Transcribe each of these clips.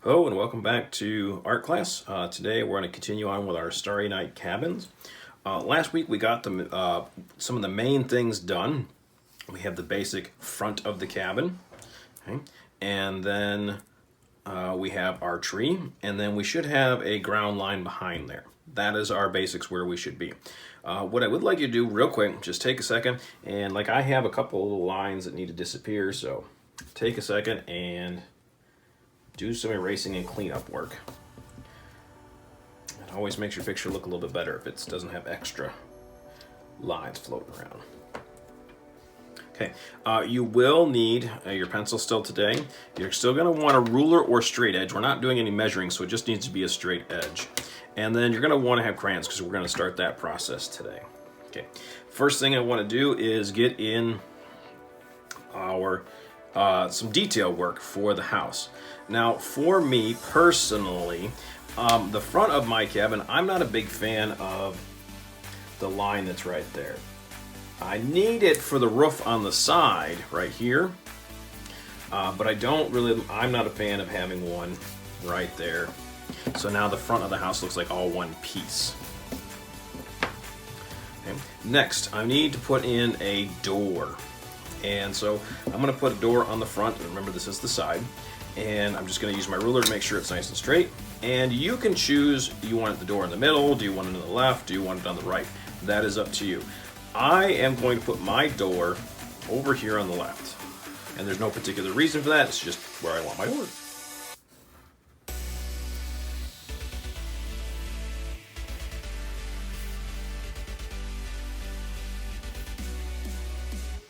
Hello and welcome back to art class. Today we're going to continue on with our Starry Night cabins. Last week we got some of the main things done. We have the basic front of the cabin, okay? And then we have our tree, and then we should have a ground line behind there. That is our basics where we should be. What I would like you to do real quick, just take a second, and like I have a couple of little lines that need to disappear, so take a second and do some erasing and cleanup work. It always makes your picture look a little bit better if it doesn't have extra lines floating around. Okay, you will need your pencil still today. You're still going to want a ruler or straight edge. We're not doing any measuring, so it just needs to be a straight edge. And then you're going to want to have crayons because we're going to start that process today. Okay, first thing I want to do is get in our some detail work for the house. Now, for me personally, the front of my cabin, I'm not a big fan of the line that's right there. I need it for the roof on the side right here, but I'm not a fan of having one right there. So now the front of the house looks like all one piece. Okay. Next, I need to put in a door. And so I'm going to put a door on the front. Remember, this is the side. And I'm just going to use my ruler to make sure it's nice and straight. And you can choose, do you want the door in the middle? Do you want it on the left? Do you want it on the right? That is up to you. I am going to put my door over here on the left. And there's no particular reason for that. It's just where I want my door.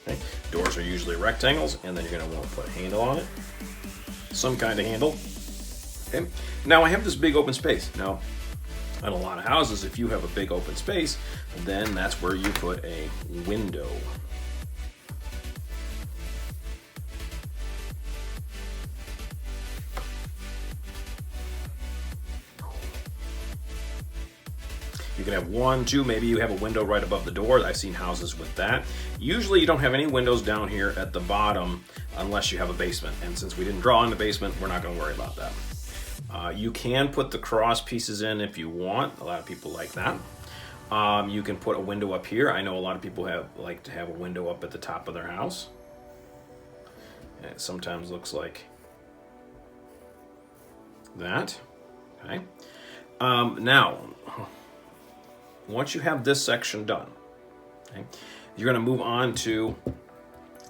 Okay. Doors are usually rectangles, and then you're going to want to put a handle on it. Some kind of handle. Okay. Now I have this big open space. Now, in a lot of houses, if you have a big open space, then that's where you put a window. You can have one, two, maybe you have a window right above the door. I've seen houses with that. Usually you don't have any windows down here at the bottom unless you have a basement. And since we didn't draw in the basement, we're not going to worry about that. You can put the cross pieces in if you want. A lot of people like that. You can put a window up here. I know a lot of people like to have a window up at the top of their house. And it sometimes looks like that. Okay. Now, once you have this section done, okay, you're going to move on to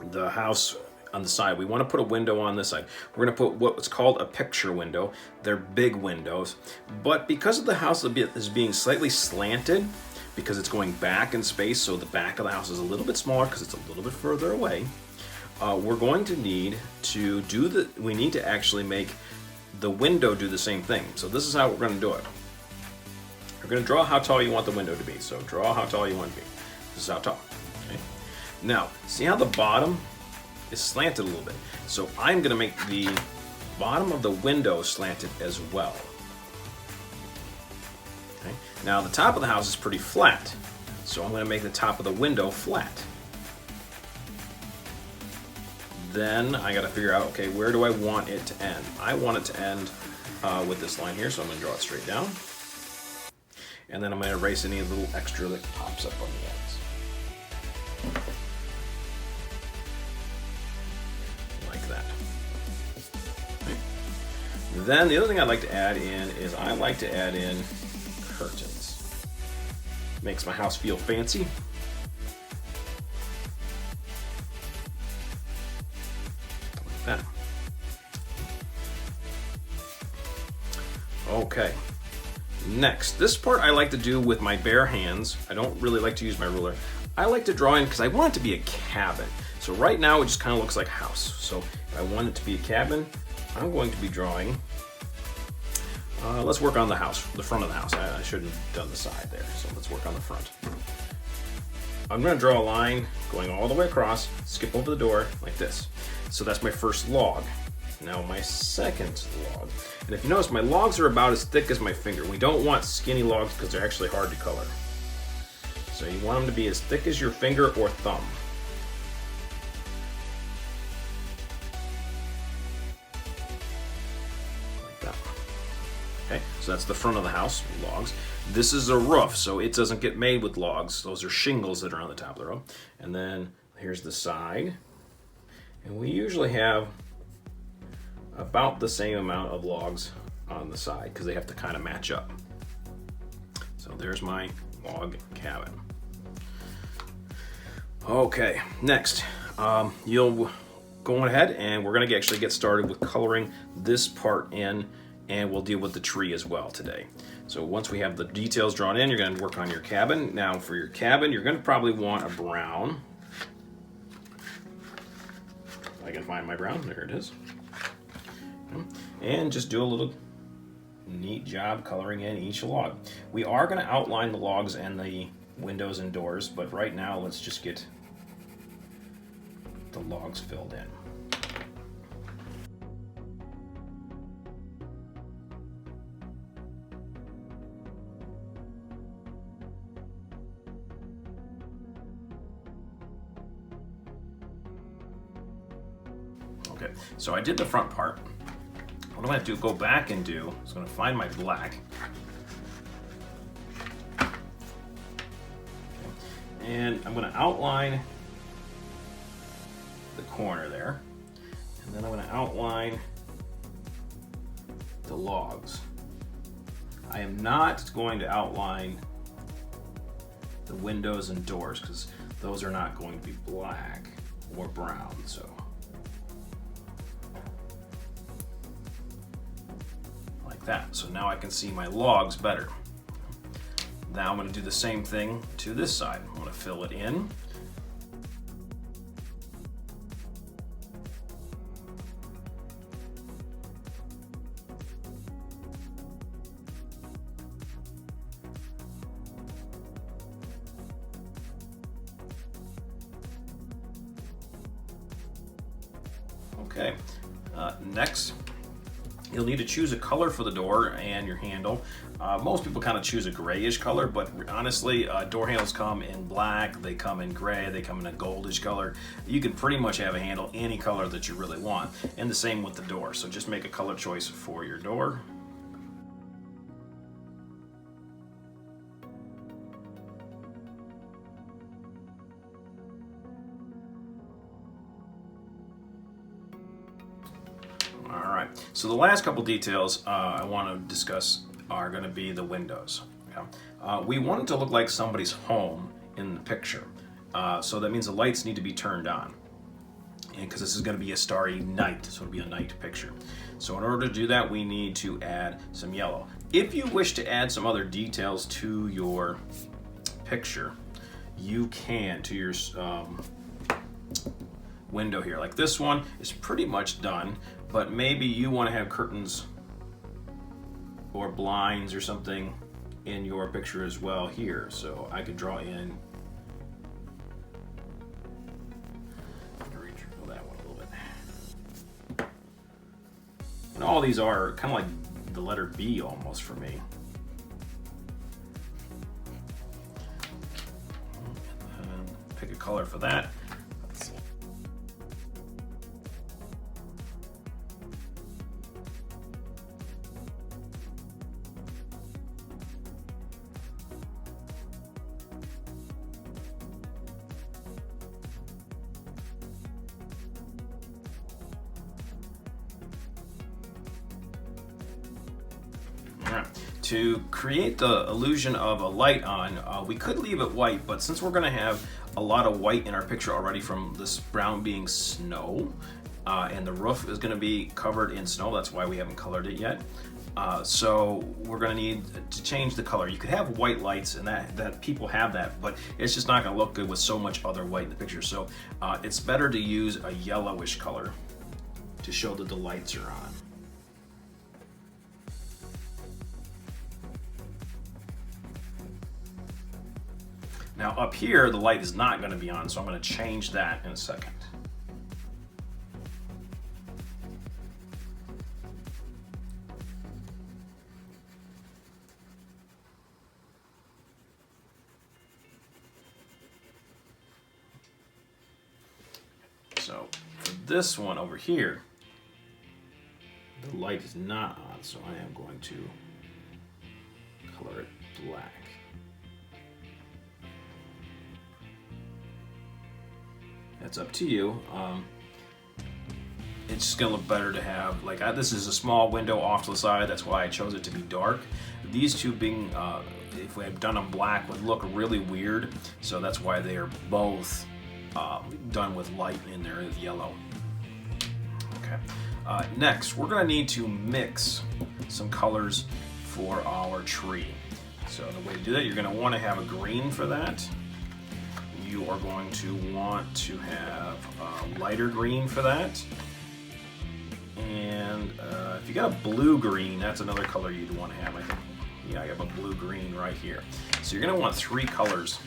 the house on the side. We want to put a window on this side. We're going to put what's called a picture window. They're big windows, but because of the house is being slightly slanted, because it's going back in space, so the back of the house is a little bit smaller because it's a little bit further away, we're going to need to we need to actually make the window do the same thing. So this is how we're going to do it. You're going to draw how tall you want the window to be. So draw how tall you want it to be. This is how tall. Okay. Now, see how the bottom is slanted a little bit. So I'm going to make the bottom of the window slanted as well. Okay. Now the top of the house is pretty flat. So I'm going to make the top of the window flat. Then I got to figure out, okay, where do I want it to end? I want it to end with this line here, so I'm going to draw it straight down. And then I'm going to erase any little extra that pops up on the ends. Like that. Okay. Then the other thing I like to add in is I like to add in curtains. Makes my house feel fancy. Like that. Okay. Next, this part I like to do with my bare hands. I don't really like to use my ruler. I like to draw in because I want it to be a cabin. So right now it just kind of looks like a house. So if I want it to be a cabin, I'm going to be drawing. Let's work on the house, the front of the house. I shouldn't have done the side there, so let's work on the front. I'm going to draw a line going all the way across, skip over the door like this. So that's my first log. Now my second log. And if you notice, my logs are about as thick as my finger. We don't want skinny logs because they're actually hard to color. So you want them to be as thick as your finger or thumb. Like that. Okay, so that's the front of the house, logs. This is a roof, so it doesn't get made with logs. Those are shingles that are on the top of the roof. And then here's the side. And we usually have about the same amount of logs on the side because they have to kind of match up. So there's my log cabin. Okay, next, you'll go ahead and we're gonna actually get started with coloring this part in, and we'll deal with the tree as well today. So once we have the details drawn in, you're gonna work on your cabin. Now for your cabin, you're gonna probably want a brown. I can find my brown, there it is. And just do a little neat job coloring in each log. We are gonna outline the logs and the windows and doors, but right now let's just get the logs filled in. Okay, so I did the front part. What I'm gonna do, go back and do, is I'm gonna find my black. Okay. And I'm gonna outline the corner there. And then I'm gonna outline the logs. I am not going to outline the windows and doors because those are not going to be black or brown, so. That. So now I can see my logs better. Now I'm going to do the same thing to this side. I'm going to fill it in. Okay, next. You'll need to choose a color for the door and your handle. Most people kind of choose a grayish color, but honestly, door handles come in black, they come in gray, they come in a goldish color. You can pretty much have a handle any color that you really want, and the same with the door. So just make a color choice for your door. So the last couple details I want to discuss are going to be the windows. Okay? We want it to look like somebody's home in the picture. So that means the lights need to be turned on. And because this is going to be a starry night, so it'll be a night picture. So in order to do that, we need to add some yellow. If you wish to add some other details to your picture, you can to your window here. Like this one is pretty much done, but maybe you want to have curtains or blinds or something in your picture as well here. So I could draw in, redraw that one a little bit. And all these are kind of like the letter B almost for me. And pick a color for that. To create the illusion of a light on, we could leave it white, but since we're going to have a lot of white in our picture already from this brown being snow, and the roof is going to be covered in snow, that's why we haven't colored it yet. So we're going to need to change the color. You could have white lights, and that people have that, but it's just not going to look good with so much other white in the picture. So it's better to use a yellowish color to show that the lights are on. Now up here, the light is not going to be on, so I'm going to change that in a second. So for this one over here, the light is not on, so I am going to black. That's up to you. It's just gonna look better to have, like, this is a small window off to the side, that's why I chose it to be dark. These two being, if we had done them black, would look really weird, so that's why they are both done with light in there, yellow. Okay. Next, we're gonna need to mix some colors for our tree. So the way to do that, you're gonna wanna have a green for that. You are going to want to have a lighter green for that. And if you got a blue-green, that's another color you'd want to have, I think. Yeah, I have a blue-green right here. So you're going to want 3 colors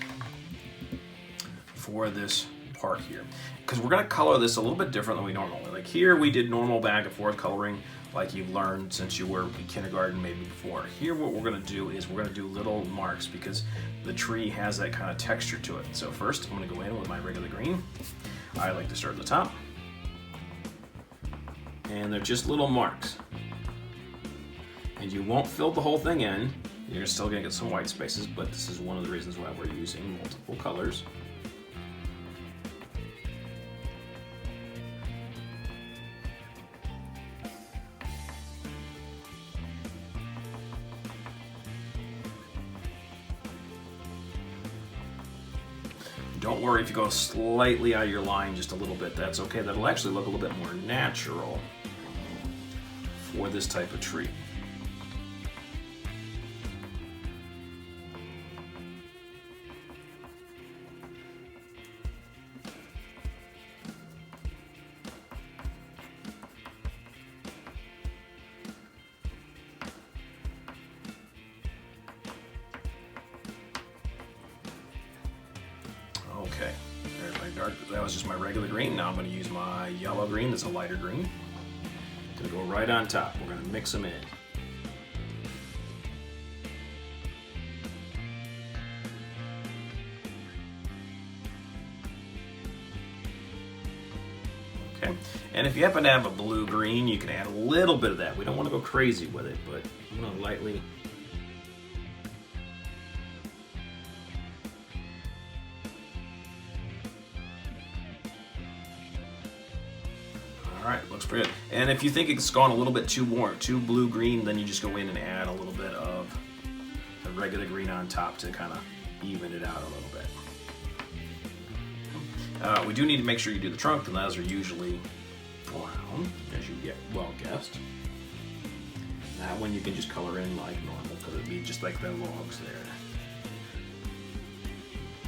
for this part here. Because we're going to color this a little bit different than we normally. Like here, we did normal back and forth coloring like you've learned since you were in kindergarten, maybe before. Here, what we're going to do is we're going to do little marks because the tree has that kind of texture to it. So first, I'm going to go in with my regular green. I like to start at the top. And they're just little marks. And you won't fill the whole thing in. You're still gonna get some white spaces, but this is one of the reasons why we're using multiple colors. Don't worry if you go slightly out of your line just a little bit, that's okay. That'll actually look a little bit more natural for this type of tree. Okay, there's my dark, that was just my regular green. Now I'm going to use my yellow green, that's a lighter green. Gonna go right on top. We're gonna mix them in. Okay, and if you happen to have a blue-green, you can add a little bit of that. We don't want to go crazy with it, but I'm gonna lightly. All right, looks pretty good. And if you think it's gone a little bit too warm, too blue-green, then you just go in and add a little bit of the regular green on top to kind of even it out a little bit. We do need to make sure you do the trunk, and those are usually brown, as you get well guessed. That one you can just color in like normal, because it'd be just like the logs there.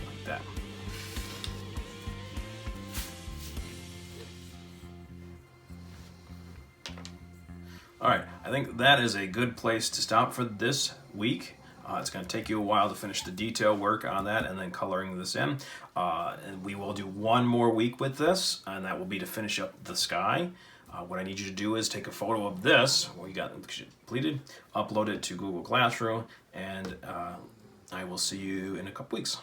Like that. All right, I think that is a good place to stop for this week. It's going to take you a while to finish the detail work on that and then coloring this in. And we will do one more week with this, and that will be to finish up the sky. What I need you to do is take a photo of this, what you got completed, upload it to Google Classroom, and I will see you in a couple weeks.